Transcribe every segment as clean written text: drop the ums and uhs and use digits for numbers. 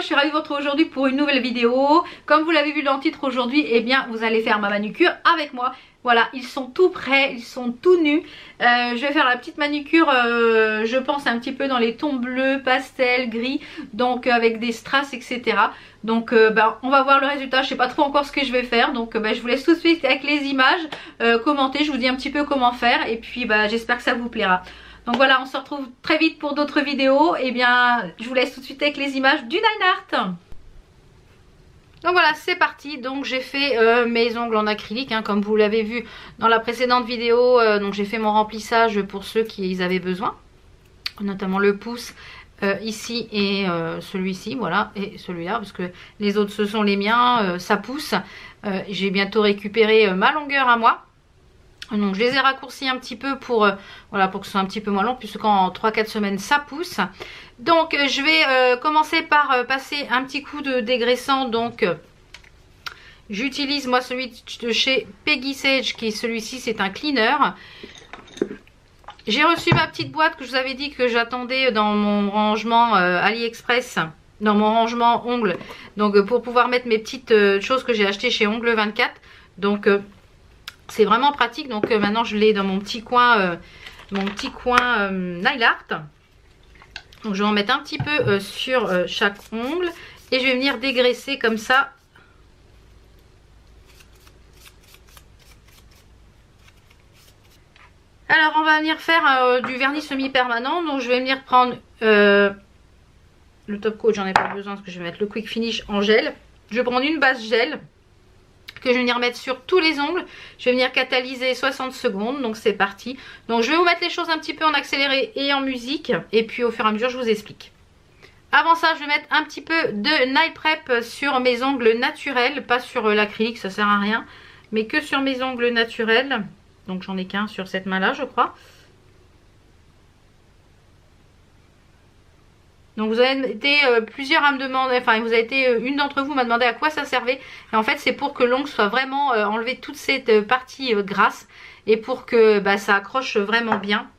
je suis ravie de vous retrouver aujourd'hui pour une nouvelle vidéo. Comme vous l'avez vu dans le titre aujourd'hui, eh bien vous allez faire ma manucure avec moi. Voilà, ils sont tout prêts, ils sont tout nus. Je vais faire la petite manucure, je pense un petit peu dans les tons bleus, pastel, gris, donc avec des strass, etc. Donc on va voir le résultat, je sais pas trop encore ce que je vais faire. Donc je vous laisse tout de suite avec les images, commenter, je vous dis un petit peu comment faire. Et puis j'espère que ça vous plaira. Donc voilà, on se retrouve très vite pour d'autres vidéos. Et bien, je vous laisse tout de suite avec les images du Nine Art. Donc voilà, c'est parti. Donc j'ai fait mes ongles en acrylique, hein, comme vous l'avez vu dans la précédente vidéo. Donc j'ai fait mon remplissage pour ceux qui avaient besoin, notamment le pouce ici et celui-ci, voilà, et celui-là, parce que les autres ce sont les miens, ça pousse. J'ai bientôt récupéré ma longueur à moi. Donc je les ai raccourcis un petit peu pour voilà, pour que ce soit un petit peu moins long, puisque en 3-4 semaines ça pousse. Donc je vais commencer par passer un petit coup de dégraissant. Donc j'utilise moi celui de chez Peggy Sage, qui est celui-ci, c'est un cleaner. J'ai reçu ma petite boîte que je vous avais dit que j'attendais dans mon rangement AliExpress, dans mon rangement ongles, donc pour pouvoir mettre mes petites choses que j'ai achetées chez Ongles 24. Donc c'est vraiment pratique. Donc maintenant je l'ai dans mon petit coin nail art. Donc je vais en mettre un petit peu sur chaque ongle et je vais venir dégraisser comme ça. Alors on va venir faire du vernis semi-permanent. Donc je vais venir prendre le top coat, j'en ai pas besoin parce que je vais mettre le quick finish en gel. Je vais prendre une base gel que je vais venir mettre sur tous les ongles. Je vais venir catalyser 60 secondes. Donc c'est parti. Donc je vais vous mettre les choses un petit peu en accéléré et en musique. Et puis au fur et à mesure je vous explique. Avant ça je vais mettre un petit peu de Nail Prep sur mes ongles naturels. Pas sur l'acrylique, ça sert à rien. Mais que sur mes ongles naturels. Donc j'en ai qu'un sur cette main là je crois. Donc vous avez été plusieurs à me demander, enfin vous avez été une d'entre vous m'a demandé à quoi ça servait. Et en fait c'est pour que l'ongle soit vraiment enlevé toute cette partie grasse. Et pour que ça accroche vraiment bien.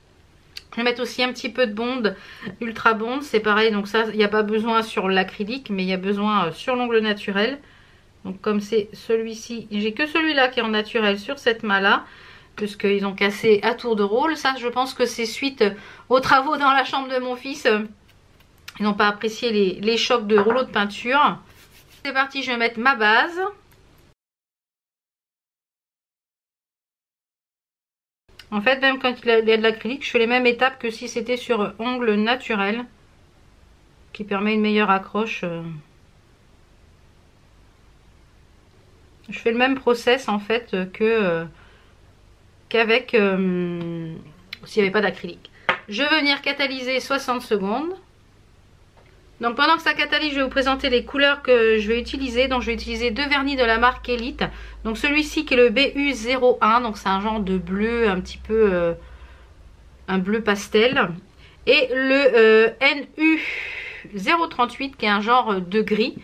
Je vais mettre aussi un petit peu de Bond, Ultra Bond, c'est pareil. Donc ça il n'y a pas besoin sur l'acrylique, mais il y a besoin sur l'ongle naturel. Donc comme c'est celui-ci, j'ai que celui-là qui est en naturel sur cette main là. Puisqu'ils ont cassé à tour de rôle. Ça je pense que c'est suite aux travaux dans la chambre de mon fils. Ils n'ont pas apprécié les chocs de rouleau de peinture. C'est parti, je vais mettre ma base. En fait, même quand il y a de l'acrylique, je fais les mêmes étapes que si c'était sur ongle naturel. Qui permet une meilleure accroche. Je fais le même process en fait qu'avec s'il n'y avait pas d'acrylique. Je vais venir catalyser 60 secondes. Donc pendant que ça catalyse, je vais vous présenter les couleurs que je vais utiliser. Donc je vais utiliser deux vernis de la marque Elite. Donc celui-ci qui est le BU01. Donc c'est un genre de bleu un petit peu un bleu pastel. Et le NU038 qui est un genre de gris.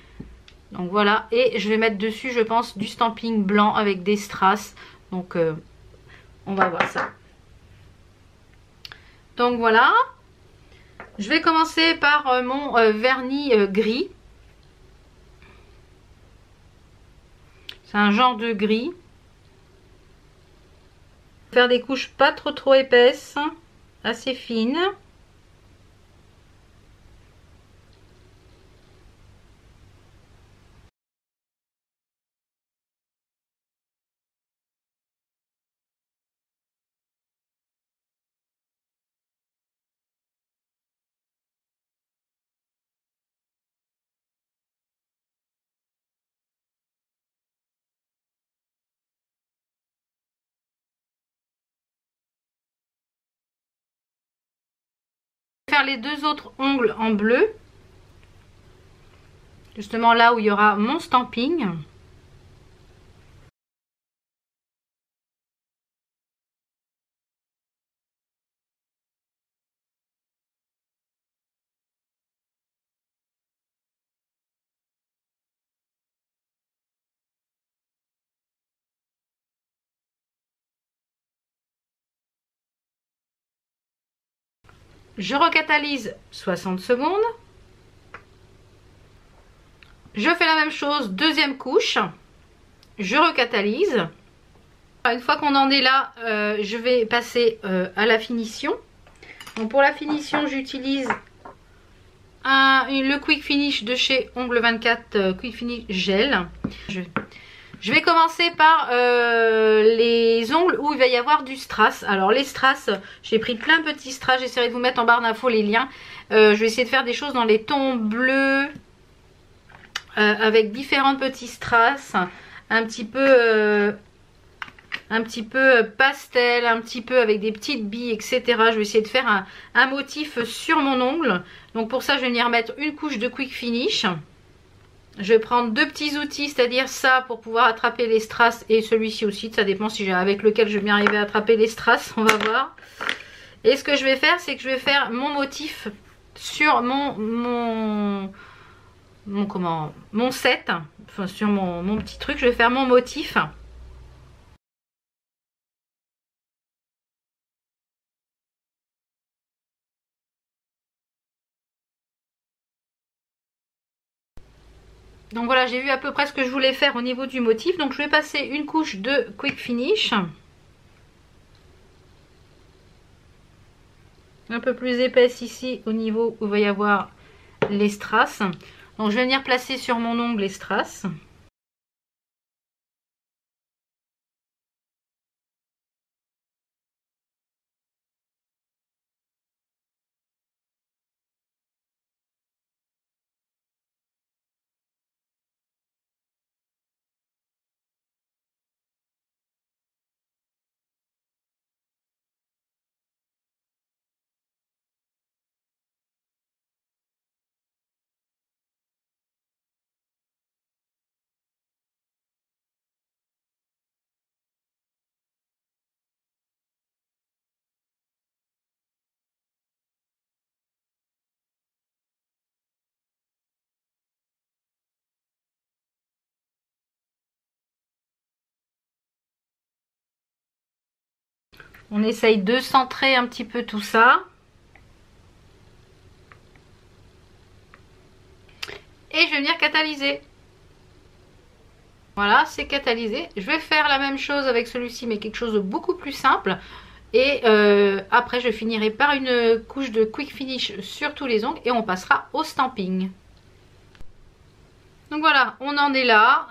Donc voilà. Et je vais mettre dessus je pense du stamping blanc avec des strass. Donc on va voir ça. Donc voilà. Je vais commencer par mon vernis gris. C'est un genre de gris. Faire des couches pas trop épaisses, assez fines. Faire les deux autres ongles en bleu, justement là où il y aura mon stamping. Je recatalyse 60 secondes. Je fais la même chose, deuxième couche. Je recatalyse. Une fois qu'on en est là, je vais passer à la finition. Donc pour la finition, j'utilise le Quick Finish de chez Ongles 24 Quick Finish Gel. Je vais commencer par les ongles où il va y avoir du strass. Alors les strass, j'ai pris plein de petits strass. J'essaierai de vous mettre en barre d'infos les liens. Je vais essayer de faire des choses dans les tons bleus avec différents petits strass. Un petit peu pastel, un petit peu avec des petites billes, etc. Je vais essayer de faire un motif sur mon ongle. Donc pour ça, je vais venir mettre une couche de Quick Finish. Je vais prendre deux petits outils, c'est-à-dire ça pour pouvoir attraper les strass et celui-ci aussi. Ça dépend si j'ai avec lequel je vais bien arriver à attraper les strass, on va voir. Et ce que je vais faire, c'est que je vais faire mon motif sur mon set, enfin sur mon petit truc. Je vais faire mon motif. Donc voilà, j'ai vu à peu près ce que je voulais faire au niveau du motif. Donc je vais passer une couche de Quick Finish. Un peu plus épaisse ici au niveau où il va y avoir les strass. Donc je vais venir placer sur mon ongle les strass. On essaye de centrer un petit peu tout ça. Et je vais venir catalyser. Voilà, c'est catalysé. Je vais faire la même chose avec celui-ci, mais quelque chose de beaucoup plus simple. Et après, je finirai par une couche de Quick Finish sur tous les ongles et on passera au stamping. Donc voilà, on en est là.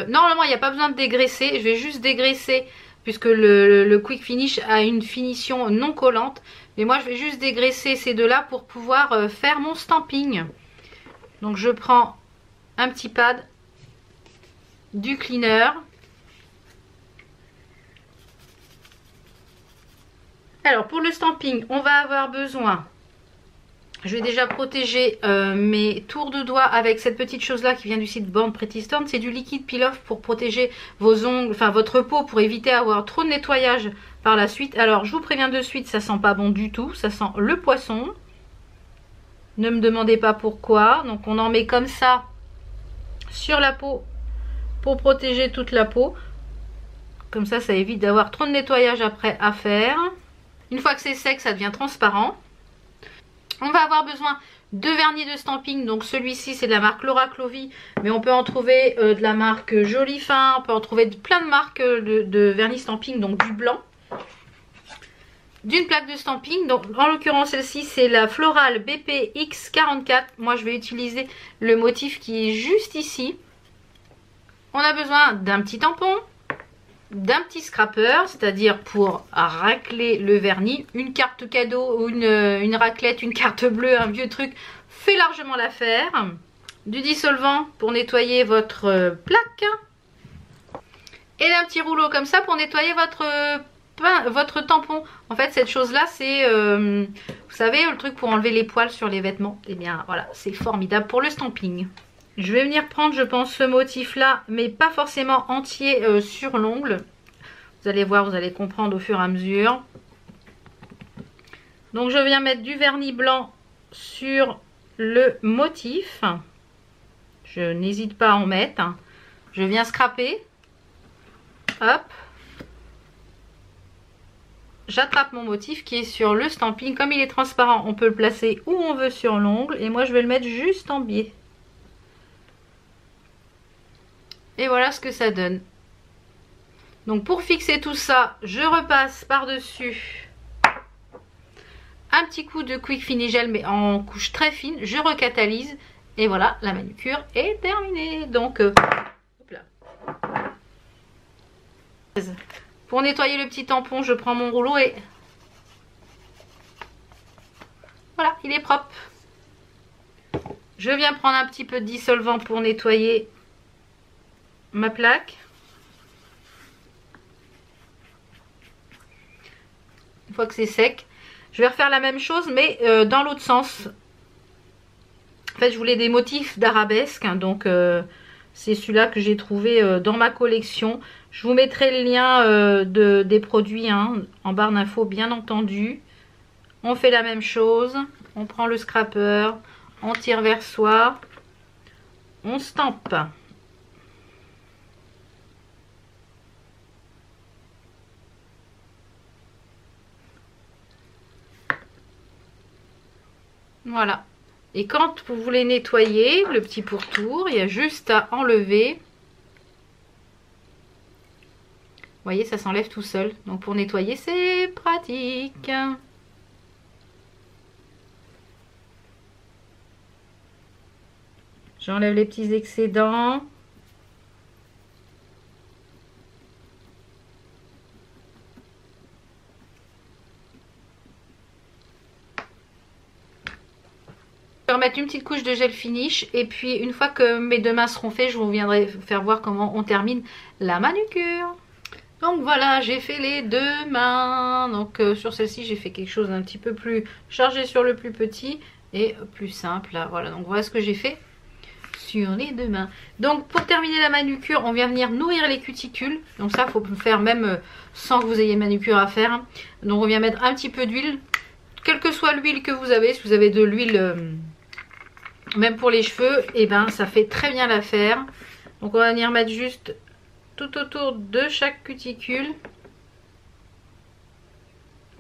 Normalement, il n'y a pas besoin de dégraisser. Je vais juste dégraisser puisque le Quick Finish a une finition non collante. Mais moi, je vais juste dégraisser ces deux-là pour pouvoir faire mon stamping. Donc je prends un petit pad, du cleaner. Alors pour le stamping, on va avoir besoin, je vais déjà protéger mes tours de doigts avec cette petite chose là qui vient du site Born Pretty Storm. C'est du liquide peel-off pour protéger vos ongles, enfin votre peau, pour éviter d'avoir trop de nettoyage par la suite. Alors je vous préviens de suite, ça sent pas bon du tout, ça sent le poisson. Ne me demandez pas pourquoi. Donc on en met comme ça sur la peau pour protéger toute la peau. Comme ça, ça évite d'avoir trop de nettoyage après à faire. Une fois que c'est sec, ça devient transparent. On va avoir besoin de vernis de stamping. Donc celui-ci, c'est de la marque Laura Clovy. Mais on peut en trouver de la marque Joli Fin. On peut en trouver plein de marques de vernis stamping, donc du blanc. D'une plaque de stamping, donc en l'occurrence celle-ci c'est la Floral BPX44. Moi je vais utiliser le motif qui est juste ici. On a besoin d'un petit tampon, d'un petit scraper, c'est-à-dire pour racler le vernis. Une carte cadeau ou une raclette, une carte bleue, un vieux truc fait largement l'affaire. Du dissolvant pour nettoyer votre plaque. Et un petit rouleau comme ça pour nettoyer votre tampon. En fait cette chose là c'est vous savez le truc pour enlever les poils sur les vêtements. Et bien voilà, c'est formidable pour le stamping. Je vais venir prendre, je pense, ce motif là, mais pas forcément entier sur l'ongle. Vous allez voir, vous allez comprendre au fur et à mesure. Donc je viens mettre du vernis blanc sur le motif. Je n'hésite pas à en mettre. Je viens scraper. Hop. J'attrape mon motif qui est sur le stamping. Comme il est transparent, on peut le placer où on veut sur l'ongle. Et moi, je vais le mettre juste en biais. Et voilà ce que ça donne. Donc pour fixer tout ça, je repasse par-dessus un petit coup de Quick Finish Gel, mais en couche très fine. Je recatalyse. Et voilà, la manucure est terminée. Donc, hop là. Pour nettoyer le petit tampon, je prends mon rouleau et voilà, il est propre. Je viens prendre un petit peu de dissolvant pour nettoyer ma plaque. Une fois que c'est sec, je vais refaire la même chose mais dans l'autre sens. En fait, je voulais des motifs d'arabesque, hein, donc c'est celui-là que j'ai trouvé dans ma collection. Je vous mettrai le lien des produits hein, en barre d'infos, bien entendu. On fait la même chose. On prend le scrapper, on tire vers soi, on stampe. Voilà. Et quand vous voulez nettoyer le petit pourtour, il y a juste à enlever. Vous voyez, ça s'enlève tout seul. Donc pour nettoyer, c'est pratique. J'enlève les petits excédents. Je vais remettre une petite couche de gel finish et puis une fois que mes deux mains seront faites, je vous viendrai faire voir comment on termine la manucure. Donc voilà, j'ai fait les deux mains. Donc sur celle-ci, j'ai fait quelque chose d'un petit peu plus chargé sur le plus petit et plus simple. Là, voilà, donc voilà ce que j'ai fait sur les deux mains. Donc pour terminer la manucure, on vient venir nourrir les cuticules. Donc ça, il faut le faire même sans que vous ayez manucure à faire. Donc on vient mettre un petit peu d'huile. Quelle que soit l'huile que vous avez, si vous avez de l'huile... même pour les cheveux, et ben ça fait très bien l'affaire. Donc on va venir mettre juste tout autour de chaque cuticule.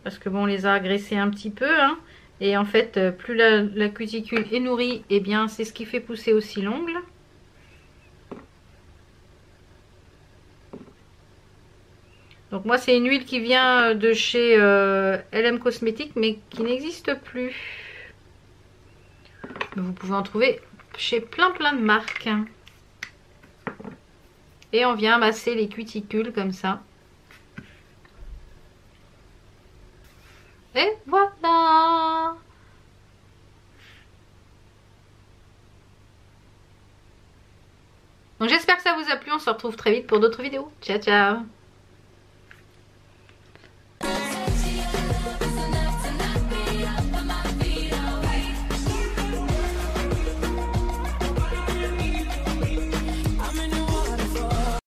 Parce que bon, on les a agressés un petit peu. Hein. Et en fait, plus la cuticule est nourrie, et bien c'est ce qui fait pousser aussi l'ongle. Donc moi c'est une huile qui vient de chez LM Cosmetics, mais qui n'existe plus. Vous pouvez en trouver chez plein de marques. Et on vient masser les cuticules comme ça. Et voilà. Donc j'espère que ça vous a plu. On se retrouve très vite pour d'autres vidéos. Ciao ciao.